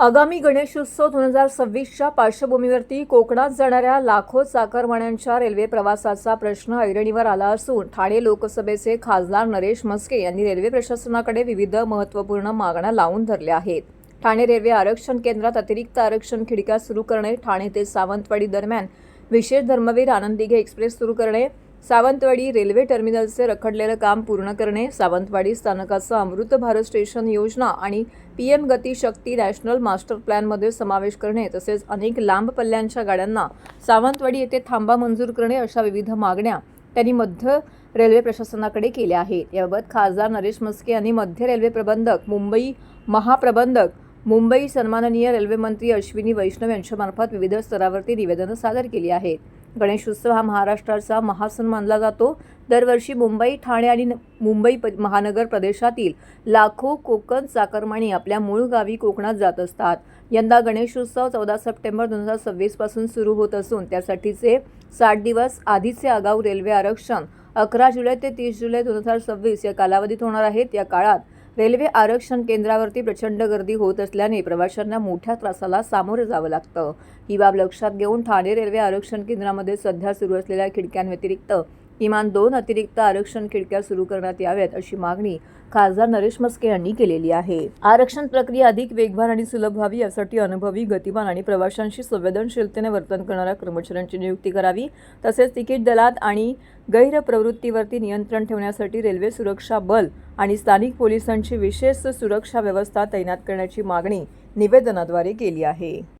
आगामी गणेशोत्सव 2026च्या पार्श्वभूमीवरती कोकणात जाणाऱ्या लाखो चाकरमान्यांच्या रेल्वे प्रवासाचा प्रश्न ऐरणीवर आला असून ठाणे लोकसभेचे खासदार नरेश म्हस्के यांनी रेल्वे प्रशासनाकडे विविध महत्त्वपूर्ण मागण्या लावून धरल्या आहेत. ठाणे रेल्वे आरक्षण केंद्रात अतिरिक्त आरक्षण खिडक्या सुरू करणे, ठाणे ते सावंतवाडी दरम्यान विशेष धर्मवीर आनंदीघे एक्सप्रेस सुरू करणे, सावंतवाडी रेल्वे टर्मिनलचे रखडलेलं काम पूर्ण करणे, सावंतवाडी स्थानकाचं अमृत भारत स्टेशन योजना आणि PM गती शक्ती नॅशनल मास्टर प्लॅनमध्ये समावेश करणे, तसेच अनेक लांब पल्ल्यांच्या गाड्यांना सावंतवाडी येथे थांबा मंजूर करणे अशा विविध मागण्या त्यांनी मध्य रेल्वे प्रशासनाकडे केल्या आहेत. याबाबत खासदार नरेश म्हस्के यांनी मध्य रेल्वे प्रबंधक, मुंबई महाप्रबंधक, मुंबई सन्माननीय रेल्वे मंत्री अश्विनी वैष्णव यांच्यामार्फत विविध स्तरावरती निवेदनं सादर केली आहेत. गणेशोत्सव हा महाराष्ट्राचा महासण मानला जातो. दरवर्षी मुंबई, ठाणे आणि मुंबई महानगर प्रदेशातील लाखो कोकण चाकरमानी आपल्या मूळ गावी कोकणात जात असतात. यंदा गणेशोत्सव 14 सप्टेंबर 2026 पासून सुरू होत असून त्यासाठीचे 60 दिवस आधीचे आगाऊ रेल्वे आरक्षण 11 जुलै ते 30 जुलै 2026 या कालावधीत होणार आहेत. या काळात रेल्वे आरक्षण केंद्रावरती प्रचंड गर्दी होत असल्याने प्रवाशांना मोठ्या त्रासाला सामोरे जावं लागतं. ही बाब लक्षात घेऊन ठाणे रेल्वे आरक्षण केंद्रामध्ये सध्या सुरू असलेल्या खिडक्यांव्यतिरिक्त किमान 2 अतिरिक्त आरक्षण खिडक्या सुरू करण्यात याव्यात अशी मागणी खासदार नरेश म्हस्के यांनी केलेली आहे. आरक्षण प्रक्रिया अधिक वेगवान आणि सुलभ व्हावी यासाठी अनुभवी, गतिमान आणि प्रवाशांशी संवेदनशीलतेने वर्तन करणाऱ्या कर्मचाऱ्यांची नियुक्ती करावी. तसेच तिकीट दलात आणि गैरप्रवृत्तीवरती नियंत्रण ठेवण्यासाठी रेल्वे सुरक्षा बल आणि स्थानिक पोलिसांची विशेष सुरक्षा व्यवस्था तैनात करण्याची मागणी निवेदनाद्वारे केली आहे.